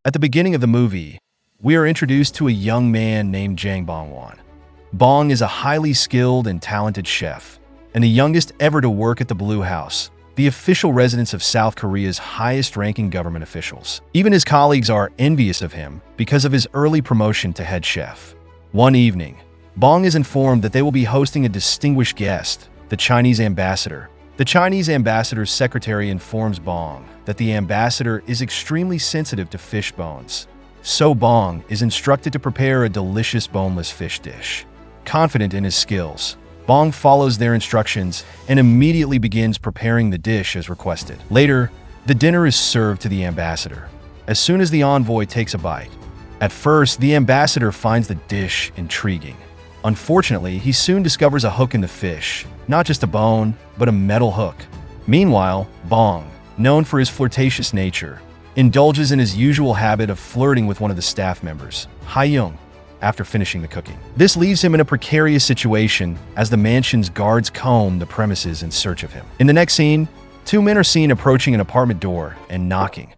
At the beginning of the movie, we are introduced to a young man named Jang Bong-won. Bong is a highly skilled and talented chef, and the youngest ever to work at the Blue House, the official residence of South Korea's highest-ranking government officials. Even his colleagues are envious of him because of his early promotion to head chef. One evening, Bong is informed that they will be hosting a distinguished guest, the Chinese ambassador. The Chinese ambassador's secretary informs Bong that the ambassador is extremely sensitive to fish bones, so Bong is instructed to prepare a delicious boneless fish dish. Confident in his skills, Bong follows their instructions and immediately begins preparing the dish as requested. Later, the dinner is served to the ambassador. As soon as the envoy takes a bite, at first, the ambassador finds the dish intriguing. Unfortunately, he soon discovers a hook in the fish, not just a bone, but a metal hook. Meanwhile, Bong, known for his flirtatious nature, indulges in his usual habit of flirting with one of the staff members, Ha-young, after finishing the cooking. This leaves him in a precarious situation as the mansion's guards comb the premises in search of him. In the next scene, two men are seen approaching an apartment door and knocking.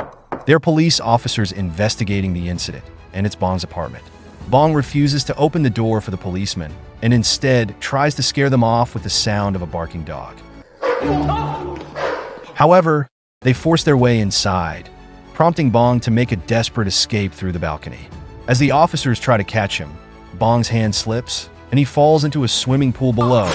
They're police officers investigating the incident, and it's Bong's apartment. Bong refuses to open the door for the policeman and instead tries to scare them off with the sound of a barking dog. However, they force their way inside, prompting Bong to make a desperate escape through the balcony. As the officers try to catch him, Bong's hand slips and he falls into a swimming pool below,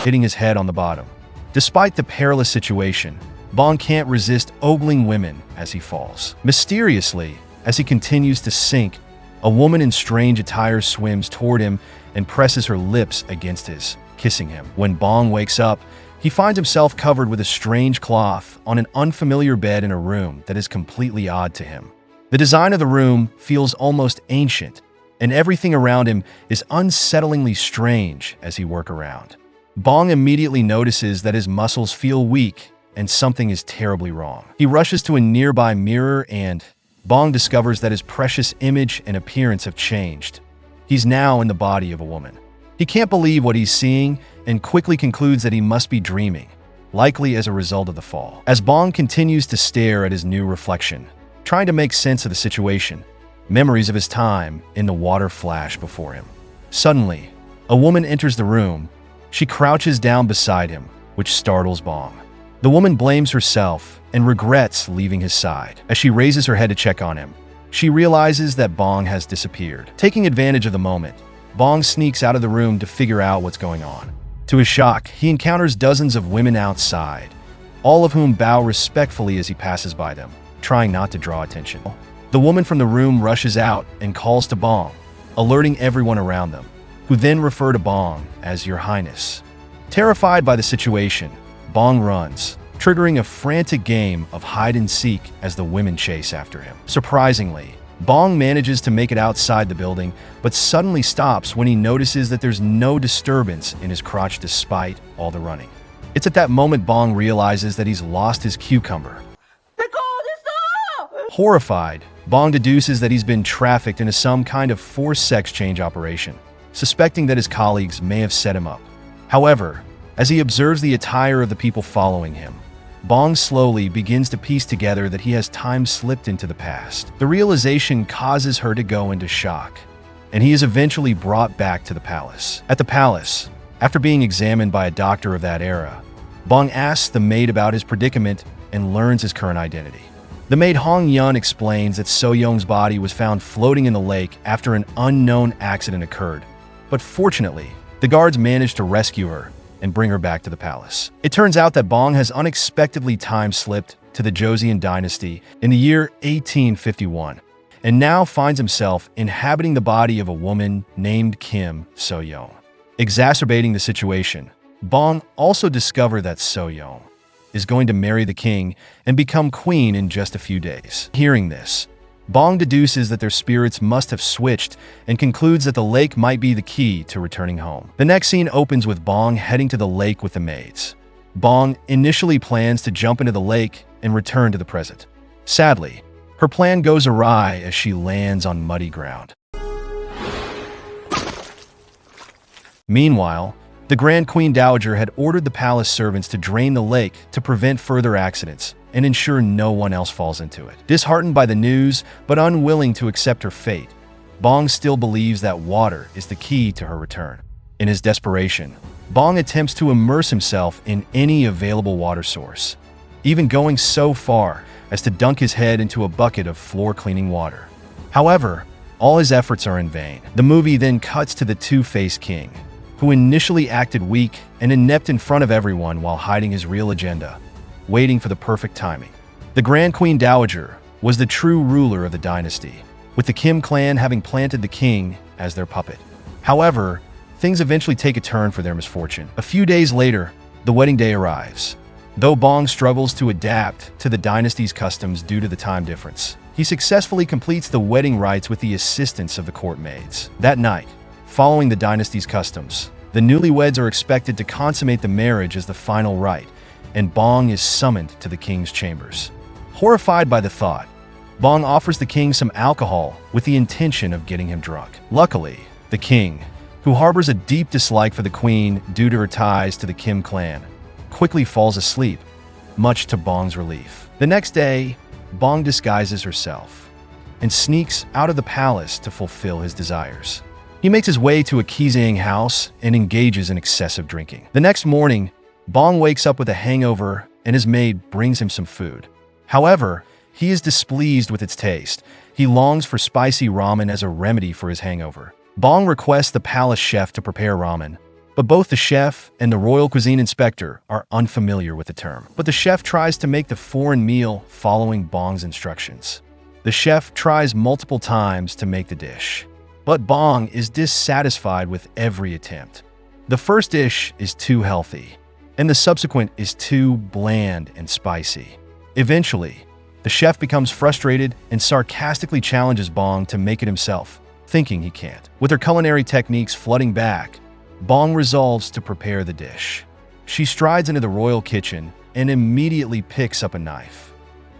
hitting his head on the bottom. Despite the perilous situation, Bong can't resist ogling women as he falls. Mysteriously, as he continues to sink, a woman in strange attire swims toward him and presses her lips against his, kissing him. When Bong wakes up, he finds himself covered with a strange cloth on an unfamiliar bed in a room that is completely odd to him. The design of the room feels almost ancient, and everything around him is unsettlingly strange as he works around. Bong immediately notices that his muscles feel weak and something is terribly wrong. He rushes to a nearby mirror and Bong discovers that his precious image and appearance have changed. He's now in the body of a woman. He can't believe what he's seeing and quickly concludes that he must be dreaming, likely as a result of the fall. As Bong continues to stare at his new reflection, trying to make sense of the situation, memories of his time in the water flash before him. Suddenly, a woman enters the room. She crouches down beside him, which startles Bong. The woman blames herself and regrets leaving his side. As she raises her head to check on him, she realizes that Bong has disappeared. Taking advantage of the moment, Bong sneaks out of the room to figure out what's going on. To his shock, he encounters dozens of women outside, all of whom bow respectfully as he passes by them, trying not to draw attention. The woman from the room rushes out and calls to Bong, alerting everyone around them, who then refer to Bong as Your Highness. Terrified by the situation, Bong runs, triggering a frantic game of hide-and-seek as the women chase after him. Surprisingly, Bong manages to make it outside the building, but suddenly stops when he notices that there's no disturbance in his crotch despite all the running. It's at that moment Bong realizes that he's lost his cucumber. Horrified, Bong deduces that he's been trafficked into some kind of forced sex change operation, suspecting that his colleagues may have set him up. However, as he observes the attire of the people following him, Bong slowly begins to piece together that he has time-slipped into the past. The realization causes her to go into shock, and he is eventually brought back to the palace. At the palace, after being examined by a doctor of that era, Bong asks the maid about his predicament and learns his current identity. The maid Hong Yun explains that So-young's body was found floating in the lake after an unknown accident occurred, but fortunately, the guards managed to rescue her and bring her back to the palace. It turns out that Bong has unexpectedly time-slipped to the Joseon dynasty in the year 1851, and now finds himself inhabiting the body of a woman named Kim So-young. Exacerbating the situation, Bong also discovered that So-young is going to marry the king and become queen in just a few days. Hearing this, Bong deduces that their spirits must have switched and concludes that the lake might be the key to returning home. The next scene opens with Bong heading to the lake with the maids. Bong initially plans to jump into the lake and return to the present. Sadly, her plan goes awry as she lands on muddy ground. Meanwhile, the Grand Queen Dowager had ordered the palace servants to drain the lake to prevent further accidents, and ensure no one else falls into it. Disheartened by the news, but unwilling to accept her fate, Bong still believes that water is the key to her return. In his desperation, Bong attempts to immerse himself in any available water source, even going so far as to dunk his head into a bucket of floor-cleaning water. However, all his efforts are in vain. The movie then cuts to the two-faced king, who initially acted weak and inept in front of everyone while hiding his real agenda, waiting for the perfect timing. The Grand Queen Dowager was the true ruler of the dynasty, with the Kim clan having planted the king as their puppet. However, things eventually take a turn for their misfortune. A few days later, the wedding day arrives. Though Bong struggles to adapt to the dynasty's customs due to the time difference, he successfully completes the wedding rites with the assistance of the court maids. That night, following the dynasty's customs, the newlyweds are expected to consummate the marriage as the final rite, and Bong is summoned to the king's chambers. Horrified by the thought, Bong offers the king some alcohol with the intention of getting him drunk. Luckily, the king, who harbors a deep dislike for the queen due to her ties to the Kim clan, quickly falls asleep, much to Bong's relief. The next day, Bong disguises herself and sneaks out of the palace to fulfill his desires. He makes his way to a Kizang house and engages in excessive drinking. The next morning, Bong wakes up with a hangover and his maid brings him some food. However, he is displeased with its taste. He longs for spicy ramen as a remedy for his hangover. Bong requests the palace chef to prepare ramen, but both the chef and the royal cuisine inspector are unfamiliar with the term. But the chef tries to make the foreign meal following Bong's instructions. The chef tries multiple times to make the dish, but Bong is dissatisfied with every attempt. The first dish is too healthy, and the subsequent is too bland and spicy. Eventually, the chef becomes frustrated and sarcastically challenges Bong to make it himself, thinking he can't. With her culinary techniques flooding back, Bong resolves to prepare the dish. She strides into the royal kitchen and immediately picks up a knife.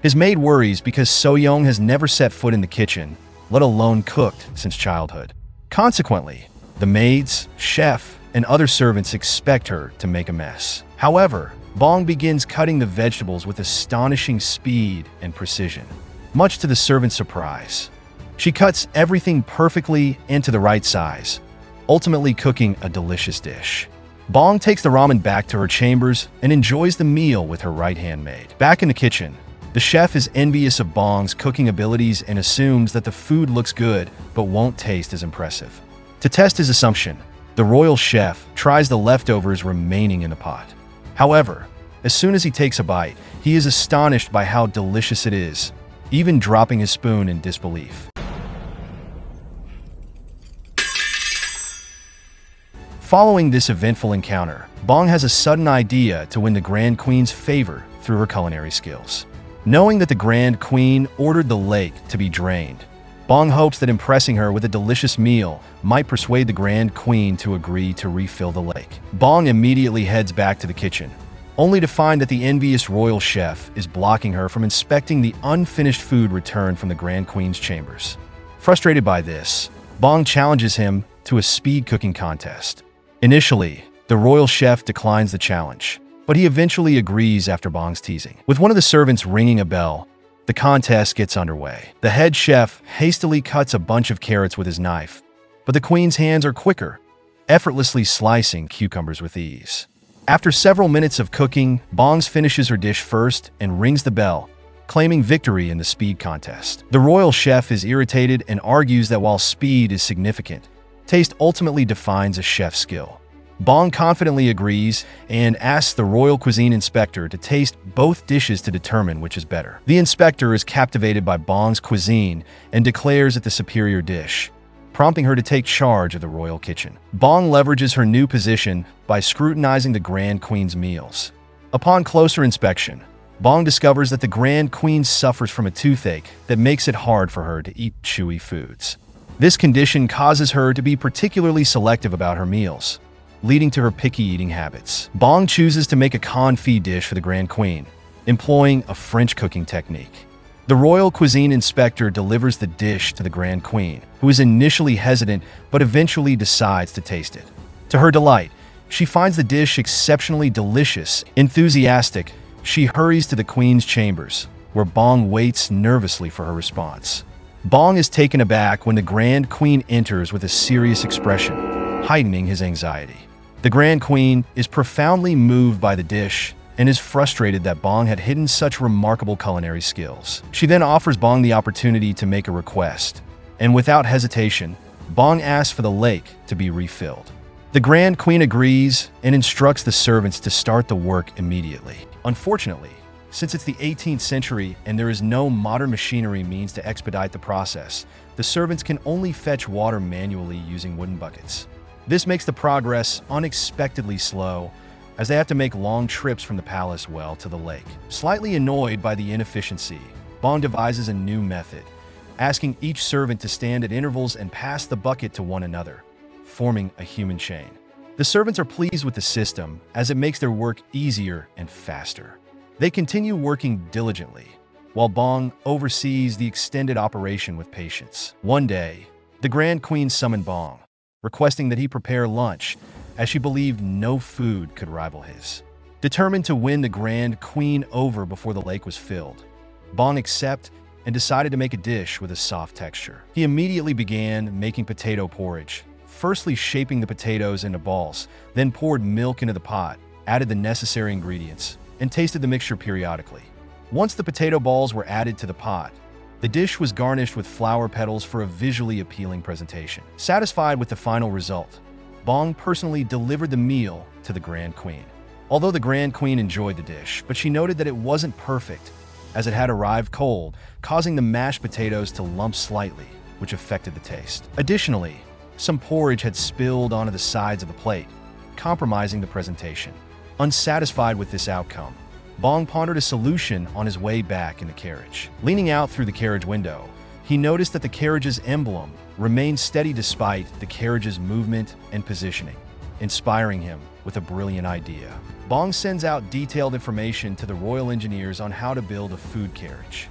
His maid worries because So-young has never set foot in the kitchen, let alone cooked, since childhood. Consequently, the maids, chef, and other servants expect her to make a mess. However, Bong begins cutting the vegetables with astonishing speed and precision, much to the servant's surprise. She cuts everything perfectly and to the right size, ultimately cooking a delicious dish. Bong takes the ramen back to her chambers and enjoys the meal with her right-hand maid. Back in the kitchen, the chef is envious of Bong's cooking abilities and assumes that the food looks good but won't taste as impressive. To test his assumption, the royal chef tries the leftovers remaining in the pot. However, as soon as he takes a bite, he is astonished by how delicious it is, even dropping his spoon in disbelief. Following this eventful encounter, Bong has a sudden idea to win the Grand Queen's favor through her culinary skills. Knowing that the Grand Queen ordered the lake to be drained, Bong hopes that impressing her with a delicious meal might persuade the Grand Queen to agree to refill the lake. Bong immediately heads back to the kitchen, only to find that the envious royal chef is blocking her from inspecting the unfinished food returned from the Grand Queen's chambers. Frustrated by this, Bong challenges him to a speed cooking contest. Initially, the royal chef declines the challenge, but he eventually agrees after Bong's teasing. With one of the servants ringing a bell, the contest gets underway. The head chef hastily cuts a bunch of carrots with his knife, but the queen's hands are quicker, effortlessly slicing cucumbers with ease. After several minutes of cooking, Bong finishes her dish first and rings the bell, claiming victory in the speed contest. The royal chef is irritated and argues that while speed is significant, taste ultimately defines a chef's skill. Bong confidently agrees and asks the royal cuisine inspector to taste both dishes to determine which is better. The inspector is captivated by Bong's cuisine and declares it the superior dish, prompting her to take charge of the royal kitchen. Bong leverages her new position by scrutinizing the Grand Queen's meals. Upon closer inspection, Bong discovers that the Grand Queen suffers from a toothache that makes it hard for her to eat chewy foods. This condition causes her to be particularly selective about her meals, leading to her picky eating habits. Bong chooses to make a confit dish for the Grand Queen, employing a French cooking technique. The royal cuisine inspector delivers the dish to the Grand Queen, who is initially hesitant but eventually decides to taste it. To her delight, she finds the dish exceptionally delicious, enthusiastic, She hurries to the queen's chambers, where Bong waits nervously for her response. Bong is taken aback when the Grand Queen enters with a serious expression, heightening his anxiety. The Grand Queen is profoundly moved by the dish and is frustrated that Bong had hidden such remarkable culinary skills. She then offers Bong the opportunity to make a request, and without hesitation, Bong asks for the lake to be refilled. The Grand Queen agrees and instructs the servants to start the work immediately. Unfortunately, since it's the 18th century and there is no modern machinery means to expedite the process, the servants can only fetch water manually using wooden buckets. This makes the progress unexpectedly slow, as they have to make long trips from the palace well to the lake. Slightly annoyed by the inefficiency, Bong devises a new method, asking each servant to stand at intervals and pass the bucket to one another, forming a human chain. The servants are pleased with the system as it makes their work easier and faster. They continue working diligently, while Bong oversees the extended operation with patience. One day, the Grand Queen summoned Bong, requesting that he prepare lunch, as she believed no food could rival his. Determined to win the Grand Queen over before the lake was filled, Bong accepted and decided to make a dish with a soft texture. He immediately began making potato porridge, firstly shaping the potatoes into balls, then poured milk into the pot, added the necessary ingredients, and tasted the mixture periodically. Once the potato balls were added to the pot, the dish was garnished with flower petals for a visually appealing presentation. Satisfied with the final result, Bong personally delivered the meal to the Grand Queen. Although the Grand Queen enjoyed the dish, but she noted that it wasn't perfect, as it had arrived cold, causing the mashed potatoes to lump slightly, which affected the taste. Additionally, some porridge had spilled onto the sides of the plate, compromising the presentation. Unsatisfied with this outcome, Bong pondered a solution on his way back in the carriage. Leaning out through the carriage window, he noticed that the carriage's emblem remained steady despite the carriage's movement and positioning, inspiring him with a brilliant idea. Bong sends out detailed information to the royal engineers on how to build a food carriage.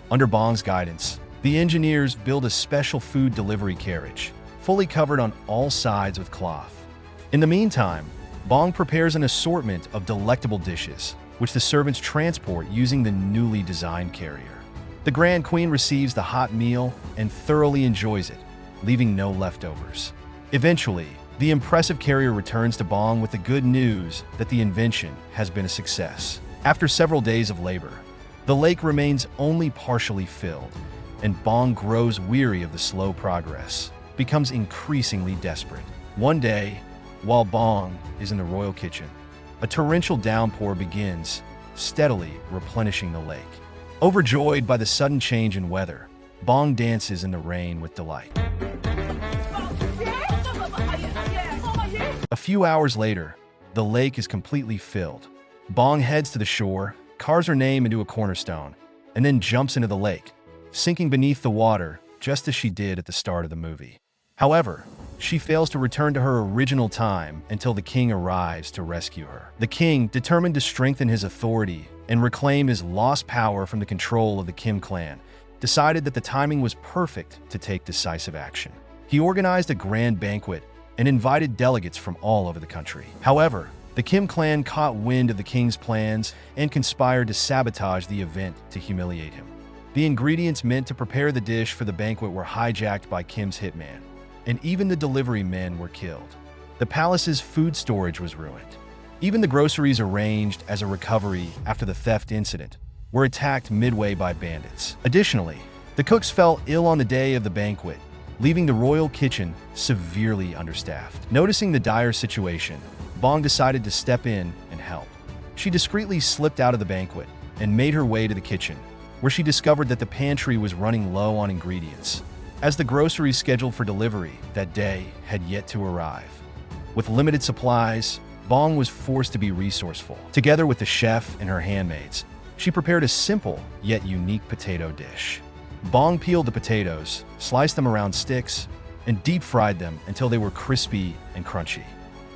Under Bong's guidance, the engineers build a special food delivery carriage, fully covered on all sides with cloth. In the meantime, Bong prepares an assortment of delectable dishes, which the servants transport using the newly designed carrier. The Grand Queen receives the hot meal and thoroughly enjoys it, leaving no leftovers. Eventually, the impressive carrier returns to Bong with the good news that the invention has been a success. After several days of labor, the lake remains only partially filled, and Bong grows weary of the slow progress, becomes increasingly desperate. One day, while Bong is in the royal kitchen, a torrential downpour begins, steadily replenishing the lake. Overjoyed by the sudden change in weather, Bong dances in the rain with delight. A few hours later, the lake is completely filled. Bong heads to the shore, carves her name into a cornerstone, and then jumps into the lake, sinking beneath the water just as she did at the start of the movie. However, she fails to return to her original time until the king arrives to rescue her. The king, determined to strengthen his authority and reclaim his lost power from the control of the Kim clan, decided that the timing was perfect to take decisive action. He organized a grand banquet and invited delegates from all over the country. However, the Kim clan caught wind of the king's plans and conspired to sabotage the event to humiliate him. The ingredients meant to prepare the dish for the banquet were hijacked by Kim's hitman, and even the delivery men were killed. The palace's food storage was ruined. Even the groceries arranged as a recovery after the theft incident were attacked midway by bandits. Additionally, the cooks fell ill on the day of the banquet, leaving the royal kitchen severely understaffed. Noticing the dire situation, Bong decided to step in and help. She discreetly slipped out of the banquet and made her way to the kitchen, where she discovered that the pantry was running low on ingredients, as the groceries scheduled for delivery that day had yet to arrive. With limited supplies, Bong was forced to be resourceful. Together with the chef and her handmaids, she prepared a simple yet unique potato dish. Bong peeled the potatoes, sliced them around sticks, and deep-fried them until they were crispy and crunchy.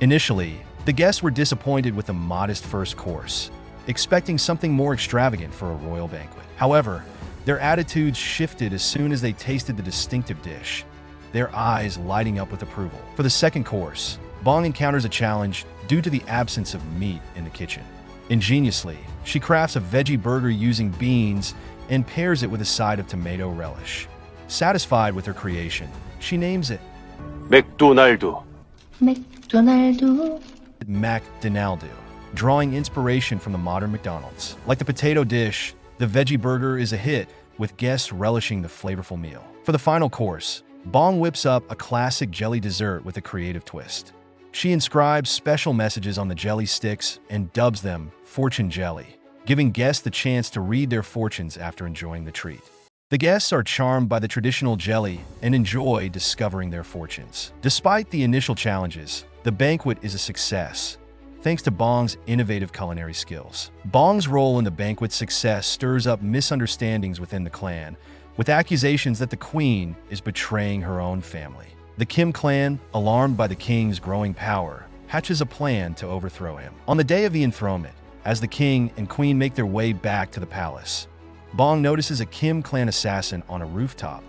Initially, the guests were disappointed with the modest first course, expecting something more extravagant for a royal banquet. However, their attitudes shifted as soon as they tasted the distinctive dish, their eyes lighting up with approval. For the second course, Bong encounters a challenge due to the absence of meat in the kitchen. Ingeniously, she crafts a veggie burger using beans and pairs it with a side of tomato relish. Satisfied with her creation, she names it 맥도날드. McDonald, drawing inspiration from the modern McDonald's. Like the potato dish, the veggie burger is a hit, with guests relishing the flavorful meal. For the final course, Bong whips up a classic jelly dessert with a creative twist. She inscribes special messages on the jelly sticks and dubs them Fortune Jelly, giving guests the chance to read their fortunes after enjoying the treat. The guests are charmed by the traditional jelly and enjoy discovering their fortunes. Despite the initial challenges, the banquet is a success, thanks to Bong's innovative culinary skills. Bong's role in the banquet's success stirs up misunderstandings within the clan, with accusations that the queen is betraying her own family. The Kim clan, alarmed by the king's growing power, hatches a plan to overthrow him. On the day of the enthronement, as the king and queen make their way back to the palace, Bong notices a Kim clan assassin on a rooftop,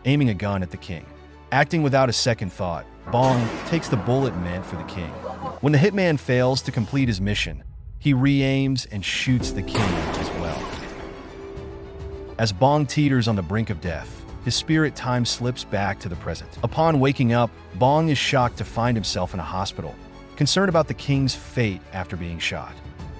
aiming a gun at the king. Acting without a second thought, Bong takes the bullet meant for the king. When the hitman fails to complete his mission, he re-aims and shoots the king as well. As Bong teeters on the brink of death, his spirit time slips back to the present. Upon waking up, Bong is shocked to find himself in a hospital, concerned about the king's fate after being shot.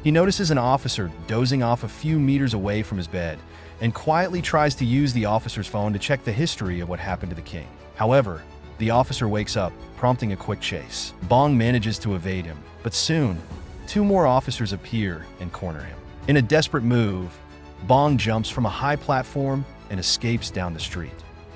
He notices an officer dozing off a few meters away from his bed and quietly tries to use the officer's phone to check the history of what happened to the king. However, the officer wakes up, prompting a quick chase. Bong manages to evade him, but soon, two more officers appear and corner him. In a desperate move, Bong jumps from a high platform and escapes down the street.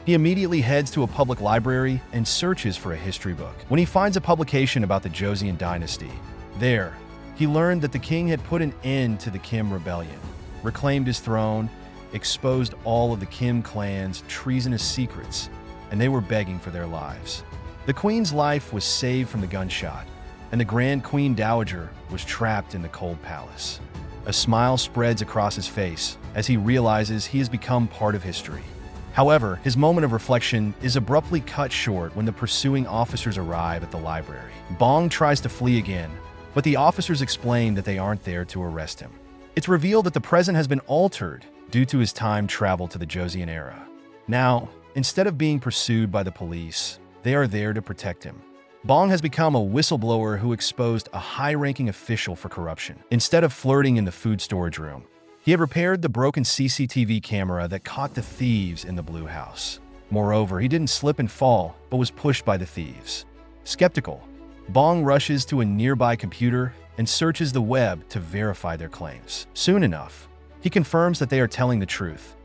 He immediately heads to a public library and searches for a history book. When he finds a publication about the Joseon dynasty, there, he learned that the king had put an end to the Kim rebellion, reclaimed his throne, exposed all of the Kim clan's treasonous secrets, and they were begging for their lives. The queen's life was saved from the gunshot, and the Grand Queen Dowager was trapped in the cold palace. A smile spreads across his face as he realizes he has become part of history. However, his moment of reflection is abruptly cut short when the pursuing officers arrive at the library. Bong tries to flee again, but the officers explain that they aren't there to arrest him. It's revealed that the present has been altered due to his time travel to the Joseon era. Now, instead of being pursued by the police, they are there to protect him. Bong has become a whistleblower who exposed a high-ranking official for corruption. Instead of flirting in the food storage room, he had repaired the broken CCTV camera that caught the thieves in the Blue House. Moreover, he didn't slip and fall, but was pushed by the thieves. Skeptical, Bong rushes to a nearby computer and searches the web to verify their claims. Soon enough, he confirms that they are telling the truth.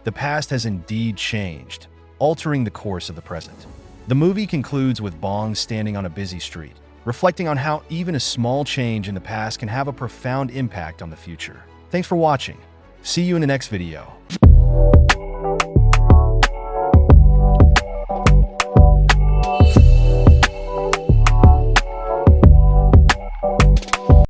The past has indeed changed, altering the course of the present. The movie concludes with Bong standing on a busy street, reflecting on how even a small change in the past can have a profound impact on the future. Thanks for watching. See you in the next video.